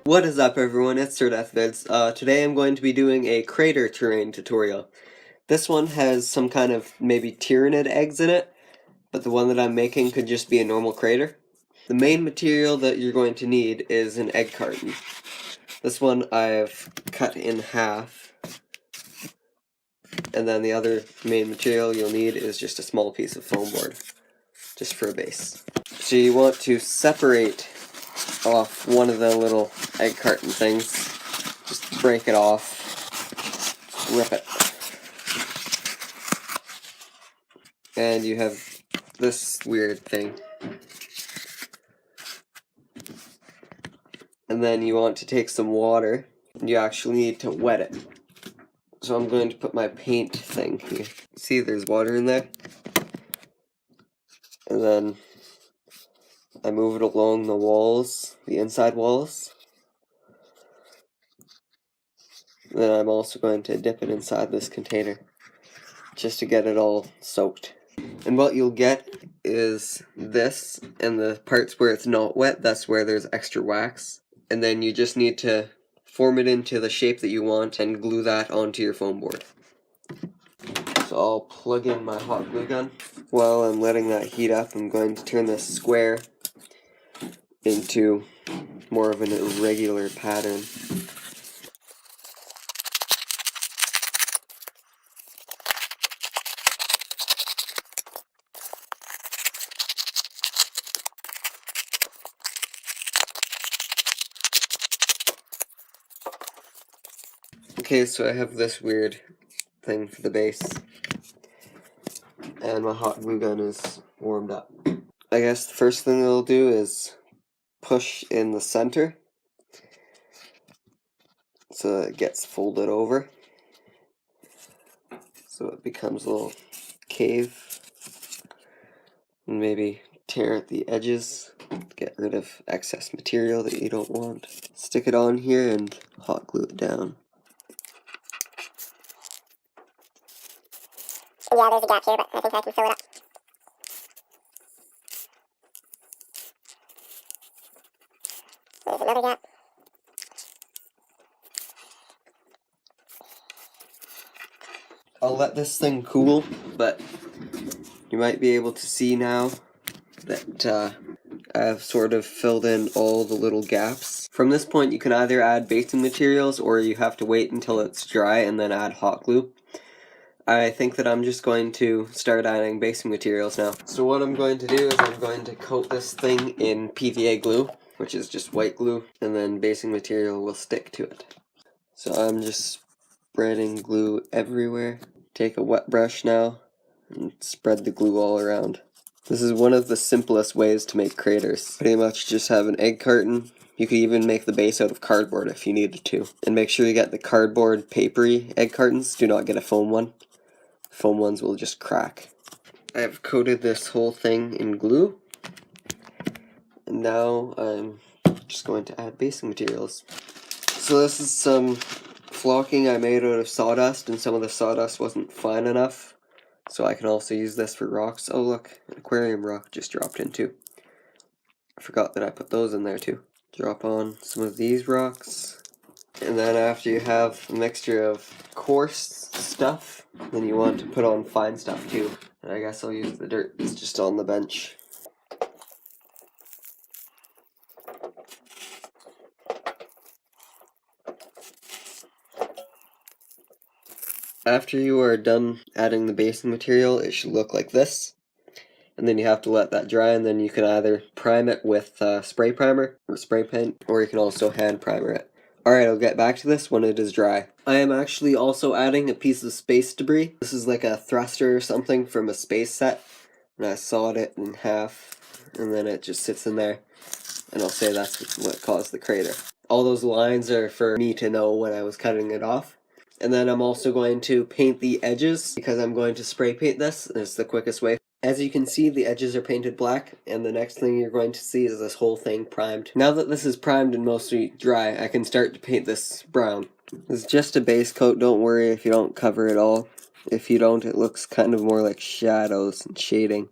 What is up everyone, it's Sirdeathvids. Today I'm going to be doing a crater terrain tutorial. This one has some kind of maybe tyrannid eggs in it, but the one that I'm making could just be a normal crater. The main material that you're going to need is an egg carton. This one I've cut in half, and then the other main material you'll need is just a small piece of foam board, just for a base. So you want to separate off one of the little egg carton things. Just break it off, rip it. And you have this weird thing. And then you want to take some water, and you actually need to wet it. So I'm going to put my paint thing here. See, there's water in there. And then I move it along the walls, the inside walls. Then I'm also going to dip it inside this container, just to get it all soaked. And what you'll get is this, and the parts where it's not wet, that's where there's extra wax. And then you just need to form it into the shape that you want and glue that onto your foam board. So I'll plug in my hot glue gun. While I'm letting that heat up, I'm going to turn this square into more of an irregular pattern. Okay, so I have this weird thing for the base, and my hot glue gun is warmed up. I guess the first thing I'll do is push in the center so that it gets folded over, so it becomes a little cave, and maybe tear at the edges, get rid of excess material that you don't want. Stick it on here and hot glue it down. Yeah, there's a gap here, but I think I can fill it up. There's another gap. I'll let this thing cool, but you might be able to see now that I've sort of filled in all the little gaps. From this point you can either add basing materials or you have to wait until it's dry and then add hot glue. I think that I'm just going to start adding basing materials now. So what I'm going to do is I'm going to coat this thing in PVA glue, which is just white glue, and then basing material will stick to it. So I'm just spreading glue everywhere. Take a wet brush now and spread the glue all around. This is one of the simplest ways to make craters. Pretty much just have an egg carton. You could even make the base out of cardboard if you needed to. And make sure you get the cardboard papery egg cartons. Do not get a foam one. Foam ones will just crack. I've coated this whole thing in glue. And now I'm just going to add basing materials. So this is some flocking I made out of sawdust, and some of the sawdust wasn't fine enough. So I can also use this for rocks. Oh look, an aquarium rock just dropped in too. I forgot that I put those in there too. Drop on some of these rocks. And then after you have a mixture of coarse stuff, then you want to put on fine stuff too. And I guess I'll use the dirt that's just on the bench. After you are done adding the basing material, it should look like this. And then you have to let that dry, and then you can either prime it with spray primer or spray paint, or you can also hand primer it. Alright, I'll get back to this when it is dry. I am actually also adding a piece of space debris. This is like a thruster or something from a space set, and I sawed it in half, and then it just sits in there, and I'll say that's what caused the crater. All those lines are for me to know when I was cutting it off. And then I'm also going to paint the edges, because I'm going to spray paint this, and it's the quickest way. As you can see, the edges are painted black, and the next thing you're going to see is this whole thing primed. Now that this is primed and mostly dry, I can start to paint this brown. It's just a base coat, don't worry if you don't cover it all. If you don't, it looks kind of more like shadows and shading.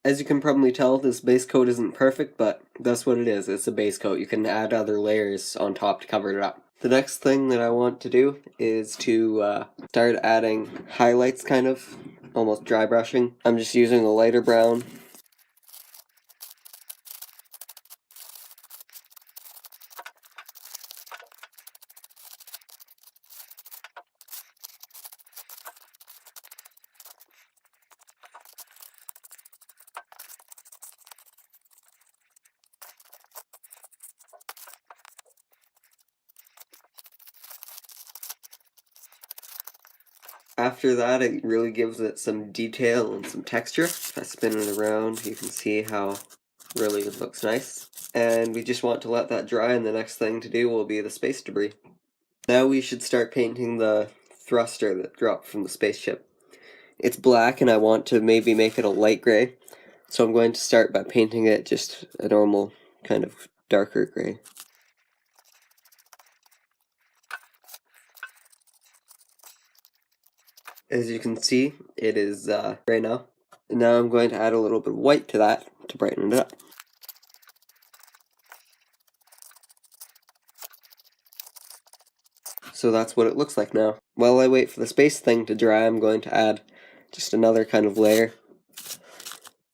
As you can probably tell, this base coat isn't perfect, but that's what it is. It's a base coat. You can add other layers on top to cover it up. The next thing that I want to do is to start adding highlights, kind of, almost dry brushing. I'm just using a lighter brown. After that, it really gives it some detail and some texture. If I spin it around, you can see how really it looks nice. And we just want to let that dry, and the next thing to do will be the space debris. Now we should start painting the thruster that dropped from the spaceship. It's black and I want to maybe make it a light gray, so I'm going to start by painting it just a normal kind of darker gray. As you can see, it is gray now. And now I'm going to add a little bit of white to that to brighten it up. So that's what it looks like now. While I wait for the space thing to dry, I'm going to add just another kind of layer,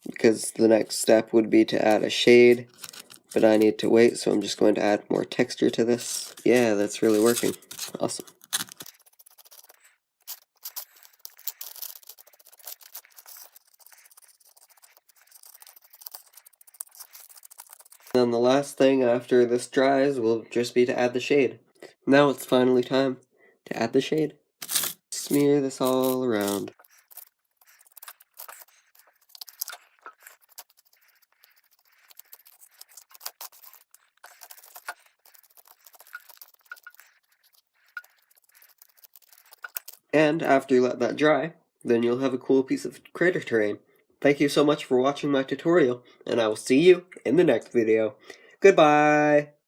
because the next step would be to add a shade, but I need to wait, so I'm just going to add more texture to this. Yeah, that's really working. Awesome. Then the last thing after this dries will just be to add the shade. Now it's finally time to add the shade. Smear this all around. And after you let that dry, then you'll have a cool piece of crater terrain. Thank you so much for watching my tutorial, and I will see you in the next video. Goodbye!